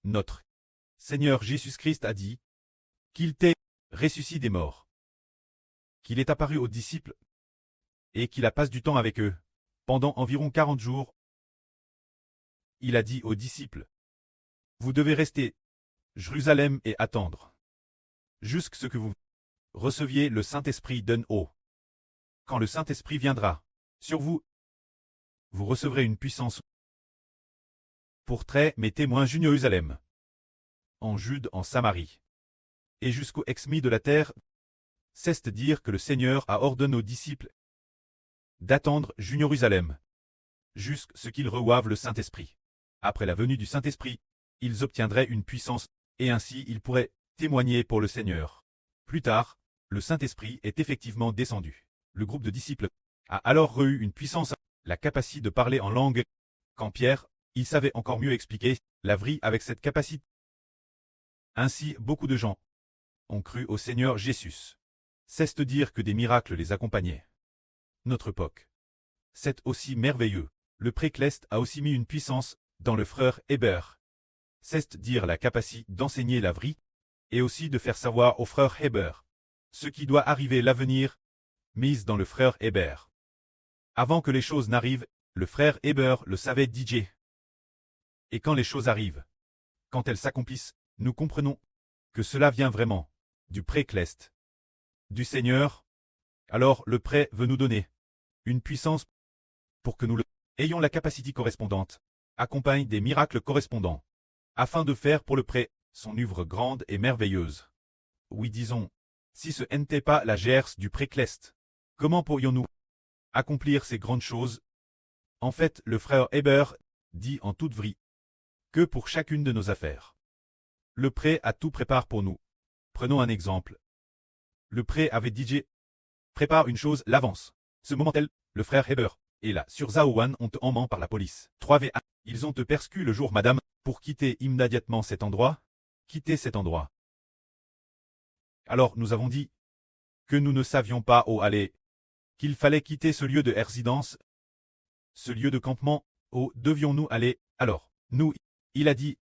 notre Seigneur Jésus-Christ a dit qu'il t'est ressuscité des morts, qu'il est apparu aux disciples et qu'il a passé du temps avec eux pendant environ 40 jours. Il a dit aux disciples: vous devez rester à Jérusalem et attendre jusqu'à ce que vous receviez le Saint-Esprit d'un haut. Quand le Saint-Esprit viendra sur vous, vous recevrez une puissance pour être mes témoins à Jérusalem, en Jude, en Samarie, et jusqu'aux extrémités de la terre. C'est-à-dire que le Seigneur a ordonné aux disciples d'attendre Jérusalem jusqu'à ce qu'ils reçoivent le Saint-Esprit. Après la venue du Saint-Esprit, ils obtiendraient une puissance, et ainsi ils pourraient témoigner pour le Seigneur. Plus tard, le Saint-Esprit est effectivement descendu. Le groupe de disciples a alors eu une puissance, la capacité de parler en langue. Quand Pierre, il savait encore mieux expliquer la vraie avec cette capacité. Ainsi, beaucoup de gens ont cru au Seigneur Jésus. C'est-à-dire que des miracles les accompagnaient. Notre époque, c'est aussi merveilleux. Le Précleste a aussi mis une puissance dans le frère Hébert. C'est-à-dire la capacité d'enseigner la vraie, et aussi de faire savoir au frère Hébert ce qui doit arriver l'avenir, mise dans le frère Hébert. Avant que les choses n'arrivent, le frère Hébert le savait DJ. Et quand les choses arrivent, quand elles s'accomplissent, nous comprenons que cela vient vraiment du Précleste, du Seigneur. Alors le prêt veut nous donner une puissance pour que nous ayons la capacité correspondante, accompagne des miracles correspondants, afin de faire pour le prêt son œuvre grande et merveilleuse. Oui, disons, si ce n'était pas la gerce du Précleste, comment pourrions-nous accomplir ces grandes choses? En fait, le frère Hébert dit en toute vraie que pour chacune de nos affaires, le prêt a tout prépare pour nous. Prenons un exemple. Le prêt avait DJ prépare une chose l'avance. Ce moment-là, le frère Hébert est là sur Zaouan, on te emment par la police. 3V1. Ils ont te persécuté le jour, madame, pour quitter immédiatement cet endroit. Quitter cet endroit. Alors nous avons dit que nous ne savions pas où aller, qu'il fallait quitter ce lieu de résidence, ce lieu de campement. Où devions-nous aller? Alors, nous, il a dit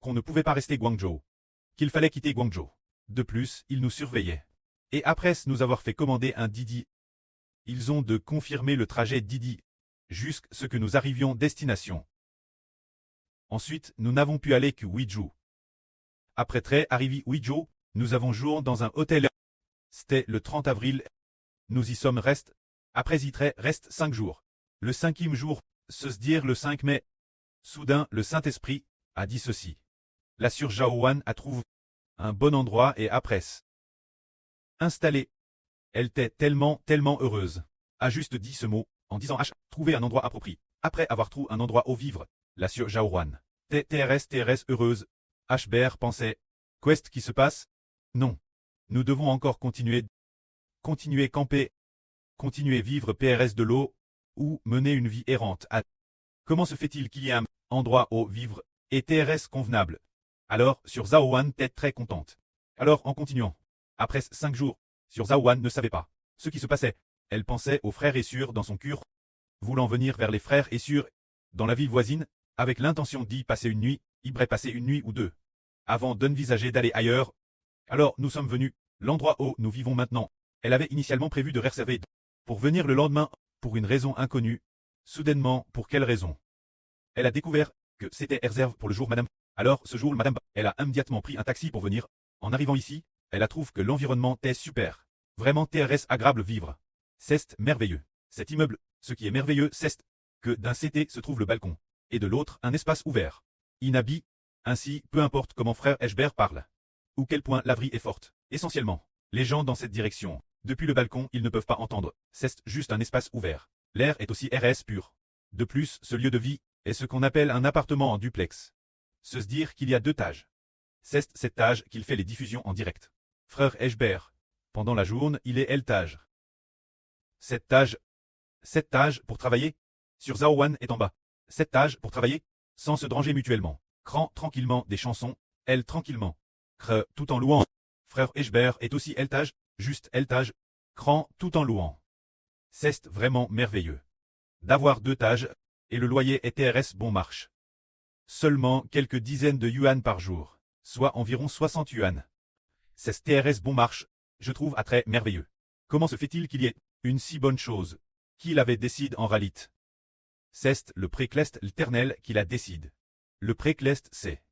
qu'on ne pouvait pas rester Guangzhou, qu'il fallait quitter Guangzhou. De plus, il nous surveillait. Et après nous avoir fait commander un Didi, ils ont de confirmer le trajet Didi, jusqu'à ce que nous arrivions destination. Ensuite, nous n'avons pu aller que Huizhou. Après très arrivé Huizhou, nous avons jour dans un hôtel. C'était le 30 avril. Nous y sommes reste. Après y reste 5 jours. Le 5e jour, se dire le 5 mai. Soudain, le Saint-Esprit a dit ceci. La Sœur Zhaowan a trouvé un bon endroit et après installée. Elle était tellement heureuse. A juste dit ce mot, en disant H, trouver un endroit approprié. Après avoir trouvé un endroit où vivre, la Sœur Zhaowan. TRS heureuse. Hbert pensait. Qu'est-ce qui se passe? Non. Nous devons encore continuer camper, continuer vivre PRS de l'eau, ou mener une vie errante à. Comment se fait-il qu'il y ait un endroit où vivre, et TRS convenable? Alors, sur Zaouan était très contente. Alors, en continuant. Après 5 jours, sur Zaouan ne savait pas ce qui se passait. Elle pensait aux frères et sœurs dans son cœur, voulant venir vers les frères et sœurs dans la ville voisine, avec l'intention d'y passer une nuit, y passer une nuit ou deux, avant d'envisager d'aller ailleurs. Alors nous sommes venus, l'endroit où nous vivons maintenant. Elle avait initialement prévu de réserver pour venir le lendemain, pour une raison inconnue. Soudainement, pour quelle raison? Elle a découvert que c'était réserve pour le jour madame. Alors ce jour madame, elle a immédiatement pris un taxi pour venir. En arrivant ici, elle a trouvé que l'environnement était super. Vraiment TRS agréable vivre. C'est merveilleux. Cet immeuble, ce qui est merveilleux, c'est que d'un côté se trouve le balcon, et de l'autre un espace ouvert. Inhabit. Ainsi, peu importe comment frère Hbert parle, ou quel point la vraie est forte, essentiellement, les gens dans cette direction, depuis le balcon, ils ne peuvent pas entendre, c'est juste un espace ouvert. L'air est aussi RS pur. De plus, ce lieu de vie est ce qu'on appelle un appartement en duplex. Se dire qu'il y a 2 étages. C'est cet étage qu'il fait les diffusions en direct. Frère Hbert, pendant la journée, il est l'étage. Cet étage pour travailler, sur Zaouan est en bas. Cet étage pour travailler, sans se dranger mutuellement. Cran tranquillement des chansons, elle tranquillement. Cre tout en louant. Frère Hbert est aussi l'étage, juste l'étage. Cran tout en louant. C'est vraiment merveilleux. D'avoir 2 étages, et le loyer est TRS bon marche. Seulement quelques dizaines de yuan par jour, soit environ 60 yuan. C'est TRS bon marche, je trouve attrait merveilleux. Comment se fait-il qu'il y ait une si bonne chose? Qui l'avait décide en réalité? C'est le précleste l'Éternel qui la décide. Le précleste c'est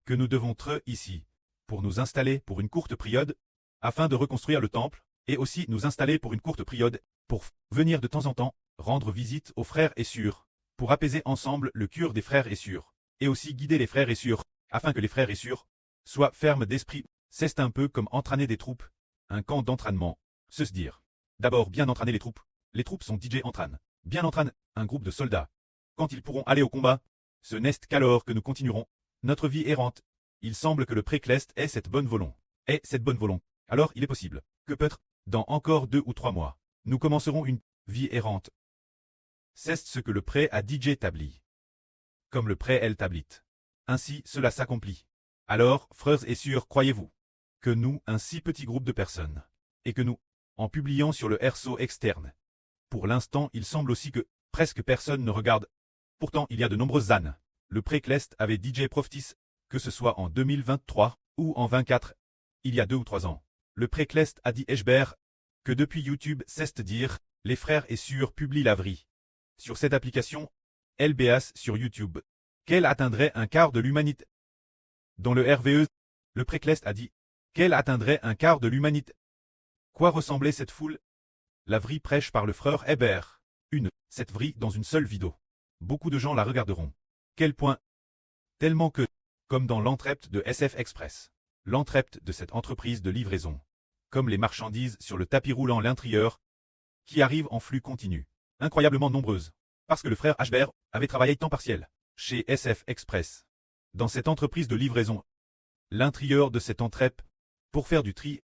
que nous devons tre ici, pour nous installer pour une courte période, afin de reconstruire le temple, et aussi nous installer pour une courte période, pour venir de temps en temps, rendre visite aux frères et sœurs, pour apaiser ensemble le cœur des frères et sœurs, et aussi guider les frères et sœurs, afin que les frères et sœurs soient fermes d'esprit. C'est un peu comme entraîner des troupes, un camp d'entraînement, se dire. D'abord bien entraîner les troupes sont DJ entraînent, bien entraînent un groupe de soldats. Quand ils pourront aller au combat, ce n'est qu'alors que nous continuerons notre vie errante. Il semble que le précleste ait cette bonne volonté. Alors il est possible que peut-être, dans encore 2 ou 3 mois, nous commencerons une vie errante. C'est ce que le pré a DJ établi. Comme le pré elle tablit. Ainsi cela s'accomplit. Alors, frères et sœurs, croyez-vous que nous, un si petit groupe de personnes, et que nous, en publiant sur le RSO externe, pour l'instant il semble aussi que presque personne ne regarde. Pourtant il y a de nombreuses années, le précleste avait DJ Proftis, que ce soit en 2023 ou en 24, il y a 2 ou 3 ans. Le précleste a dit Eschber que depuis YouTube cesse dire, les frères et sœurs publient la vraie. Sur cette application, LBS sur YouTube, qu'elle atteindrait un quart de l'humanité. Dans le RVE, le précleste a dit qu'elle atteindrait un quart de l'humanité. Quoi ressemblait cette foule? La vraie prêche par le frère Hébert. Cette vraie dans une seule vidéo. Beaucoup de gens la regarderont. Quel point? Tellement que, comme dans l'entrept de SF Express, l'entrept de cette entreprise de livraison, comme les marchandises sur le tapis roulant l'intérieur, qui arrivent en flux continu, incroyablement nombreuses, parce que le frère Hébert avait travaillé temps partiel, chez SF Express. Dans cette entreprise de livraison, l'intérieur de cette entrepte, pour faire du tri,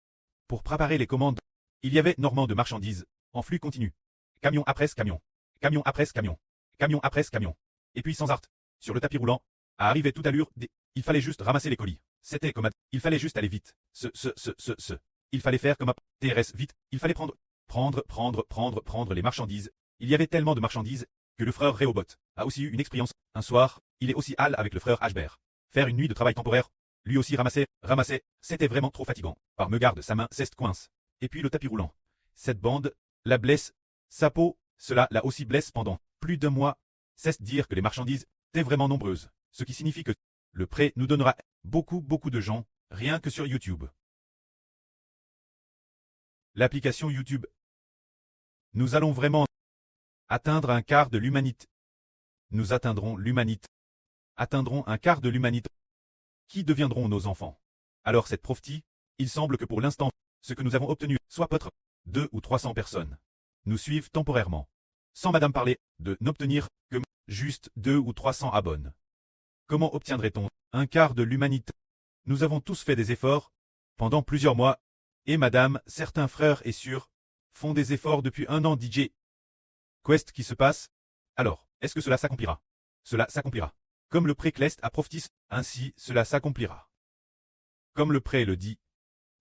pour préparer les commandes, il y avait énormément de marchandises, en flux continu. Camion après camion, camion après camion, camion après camion. Et puis sans art, sur le tapis roulant, à arriver tout à l'heure, il fallait juste ramasser les colis. C'était comme il fallait juste aller vite. Il fallait faire comme TRS vite, il fallait prendre les marchandises. Il y avait tellement de marchandises, que le frère Rehoboth a aussi eu une expérience. Un soir, il est aussi allé avec le frère Hébert. Faire une nuit de travail temporaire. Lui aussi ramasser, c'était vraiment trop fatigant. Par me garde sa main, c'est coince. Et puis le tapis roulant. Cette bande, la blesse, sa peau, cela l'a aussi blesse pendant plus d'1 mois. C'est dire que les marchandises étaient vraiment nombreuses. Ce qui signifie que le prêt nous donnera beaucoup de gens, rien que sur YouTube. L'application YouTube. Nous allons vraiment atteindre un quart de l'humanité. Nous atteindrons l'humanité. Atteindrons un quart de l'humanité. Qui deviendront nos enfants? Alors cette prophétie, il semble que pour l'instant, ce que nous avons obtenu, soit peut-être 200 ou 300 personnes, nous suivent temporairement. Sans madame parler, de n'obtenir que juste 200 ou 300 abonnés. Comment obtiendrait-on un quart de l'humanité? Nous avons tous fait des efforts, pendant plusieurs mois, et madame, certains frères et sœurs, font des efforts depuis 1 an DJ. Qu'est-ce qui se passe? Alors, est-ce que cela s'accomplira? Cela s'accomplira. Comme le précleste a prophétisé, ainsi cela s'accomplira. Comme le pré le dit,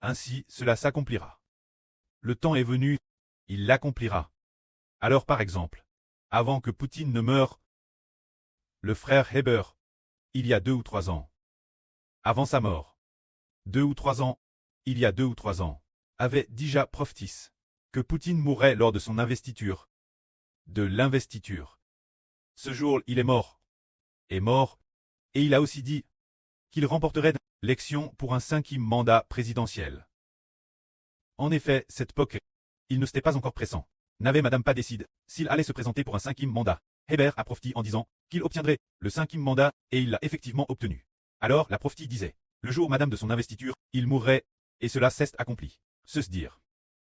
ainsi cela s'accomplira. Le temps est venu, il l'accomplira. Alors par exemple, avant que Poutine ne meure, le frère Hébert, il y a 2 ou 3 ans, avant sa mort, 2 ou 3 ans, il y a 2 ou 3 ans, avait déjà prophétisé que Poutine mourrait lors de son investiture. De l'investiture. Ce jour, il est mort, et il a aussi dit qu'il remporterait l'élection pour un 5e mandat présidentiel. En effet, cette époque, il ne s'était pas encore pressant. N'avait madame pas décidé s'il allait se présenter pour un 5e mandat. Hébert a prophétisé en disant qu'il obtiendrait le 5e mandat, et il l'a effectivement obtenu. Alors la prophétie disait, le jour madame de son investiture, il mourrait, et cela s'est accompli. Se dire.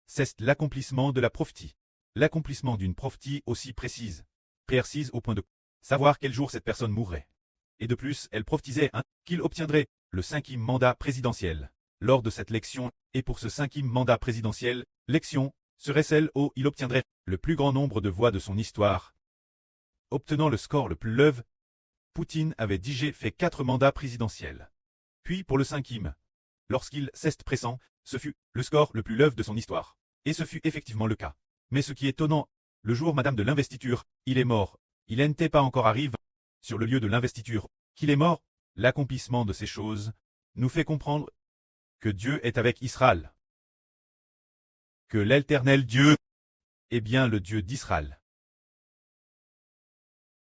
C'est l'accomplissement de la prophétie. L'accomplissement d'une prophétie aussi précise au point de savoir quel jour cette personne mourrait. Et de plus, elle prophétisait qu'il obtiendrait le 5e mandat présidentiel lors de cette élection, et pour ce 5e mandat présidentiel, l'élection serait celle où il obtiendrait le plus grand nombre de voix de son histoire. Obtenant le score le plus élevé, Poutine avait déjà fait 4 mandats présidentiels. Puis pour le 5e, lorsqu'il s'est pressant, ce fut le score le plus élevé de son histoire. Et ce fut effectivement le cas. Mais ce qui est étonnant, le jour madame de l'investiture, il est mort. Il n'était pas encore arrivé sur le lieu de l'investiture. qu'il est mort, l'accomplissement de ces choses, nous fait comprendre que Dieu est avec Israël. Que l'Éternel Dieu est bien le Dieu d'Israël.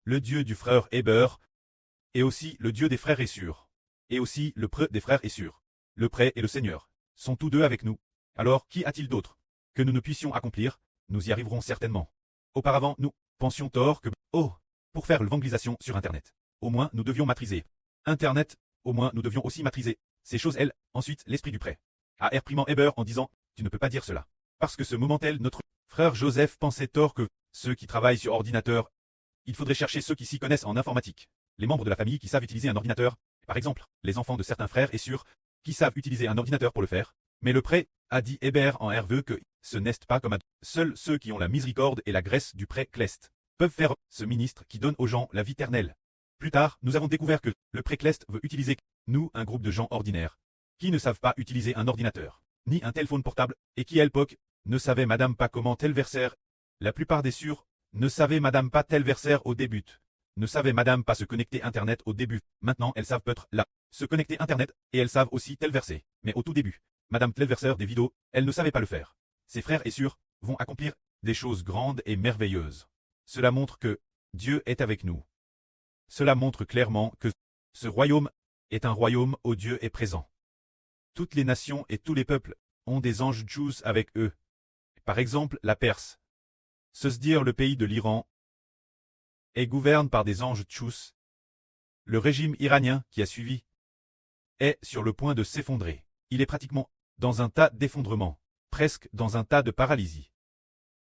Le Dieu du frère Héber, et aussi le Dieu des frères Essur, et aussi le pré des frères Essur. Le pré et le Seigneur sont tous deux avec nous. Alors qui a-t-il d'autre que nous ne puissions accomplir? Nous y arriverons certainement. Auparavant, nous pensions tort que, pour faire l'évangélisation sur Internet, au moins nous devions maîtriser Internet, au moins nous devions aussi maîtriser ces choses, elles. Ensuite, l'esprit du prêt a réprimé Héber en disant, tu ne peux pas dire cela. Parce que ce moment tel, notre frère Joseph pensait tort que ceux qui travaillent sur ordinateur, il faudrait chercher ceux qui s'y connaissent en informatique. Les membres de la famille qui savent utiliser un ordinateur, par exemple, les enfants de certains frères et sûrs, qui savent utiliser un ordinateur pour le faire. Mais le prêt a dit Héber en herveux que ce n'est pas comme seuls ceux qui ont la miséricorde et la grâce du prêt cleste peuvent faire ce ministre qui donne aux gens la vie éternelle. Plus tard, nous avons découvert que le prêt cleste veut utiliser nous, un groupe de gens ordinaires, qui ne savent pas utiliser un ordinateur, ni un téléphone portable, et qui à l'époque ne savaient madame pas comment tel versaire. La plupart des sûrs ne savaient madame pas tel versaire au début. Ne savaient madame pas se connecter Internet au début. Maintenant, elles savent peut-être là se connecter Internet, et elles savent aussi tel verset. Mais au tout début, madame tel verseur des vidéos, elle ne savait pas le faire. Ses frères et sûrs vont accomplir des choses grandes et merveilleuses. Cela montre que Dieu est avec nous. Cela montre clairement que ce royaume est un royaume où Dieu est présent. Toutes les nations et tous les peuples ont des anges Djous avec eux. Par exemple, la Perse. Se dire le pays de l'Iran est gouverné par des anges Djous. Le régime iranien qui a suivi est sur le point de s'effondrer. Il est pratiquement dans un tas d'effondrement, presque dans un tas de paralysie.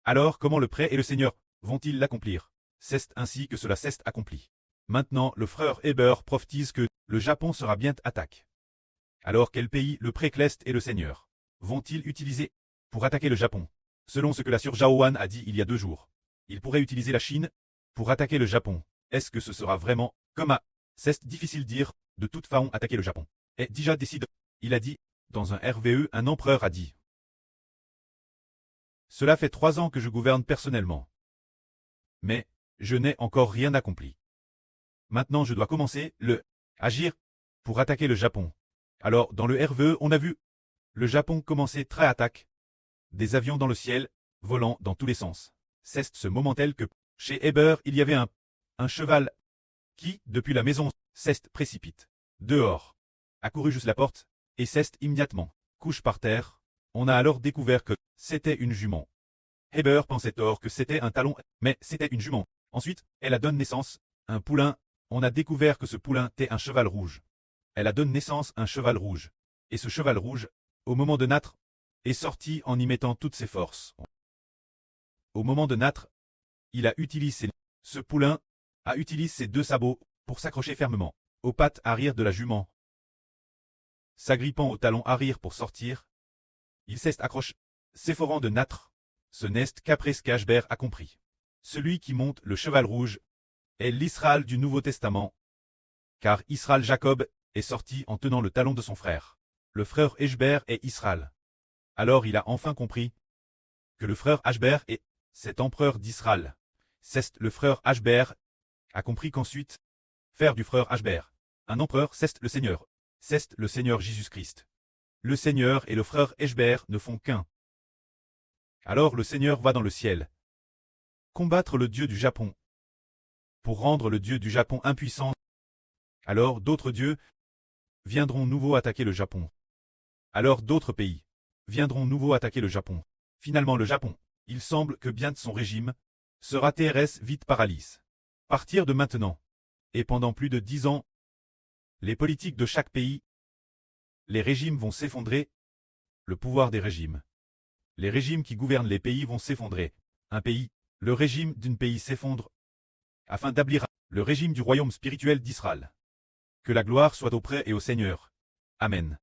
Alors comment le prêt et le Seigneur vont-ils l'accomplir? C'est ainsi que cela s'est accompli. Maintenant le frère Héber prophétise que le Japon sera bien attaqué. Alors quel pays le prêt cleste et le Seigneur vont-ils utiliser pour attaquer le Japon? Selon ce que la Sœur Jaohan a dit il y a 2 jours, ils pourraient utiliser la Chine pour attaquer le Japon. Est-ce que ce sera vraiment comme à... C'est difficile dire, de toute façon attaquer le Japon. Et déjà décide, il a dit, dans un RVE un empereur a dit. Cela fait 3 ans que je gouverne personnellement. Mais, je n'ai encore rien accompli. Maintenant je dois commencer, agir, pour attaquer le Japon. Alors dans le RVE on a vu, le Japon commencer très attaque. Des avions dans le ciel, volant dans tous les sens. C'est ce moment tel que, chez Héber il y avait un cheval, qui, depuis la maison, s'est précipite. Dehors. Accouru jusqu'à la porte, et s'est immédiatement couche par terre. On a alors découvert que c'était une jument. Héber pensait tort que c'était un talon, mais c'était une jument. Ensuite, elle a donné naissance, un poulain. On a découvert que ce poulain était un cheval rouge. Elle a donné naissance à un cheval rouge. Et ce cheval rouge, au moment de naître, est sorti en y mettant toutes ses forces. Au moment de naître, il a utilisé ce poulain a utilisé ses 2 sabots pour s'accrocher fermement aux pattes arrière de la jument. S'agrippant au talon arrière pour sortir, il s'est accroché, s'efforant de naître. Ce n'est qu'après ce qu'Ashber a compris. Celui qui monte le cheval rouge est l'Israël du Nouveau Testament, car Israël Jacob est sorti en tenant le talon de son frère. Le frère Ashber est Israël. Alors il a enfin compris que le frère Ashber est cet empereur d'Israël. C'est le frère Ashber a compris qu'ensuite, faire du frère Ashber un empereur, c'est le Seigneur. C'est le Seigneur Jésus-Christ. Le Seigneur et le frère Ashber ne font qu'un. Alors le Seigneur va dans le ciel combattre le Dieu du Japon pour rendre le Dieu du Japon impuissant. Alors d'autres dieux viendront nouveau attaquer le Japon. Alors d'autres pays viendront nouveau attaquer le Japon. Finalement le Japon, il semble que bien de son régime sera TRS vite paralyse. Partir de maintenant, et pendant plus de 10 ans, les politiques de chaque pays, les régimes vont s'effondrer, le pouvoir des régimes. Les régimes qui gouvernent les pays vont s'effondrer. Un pays, le régime d'un pays s'effondre, afin d'établir le régime du royaume spirituel d'Israël. Que la gloire soit auprès et au Seigneur. Amen.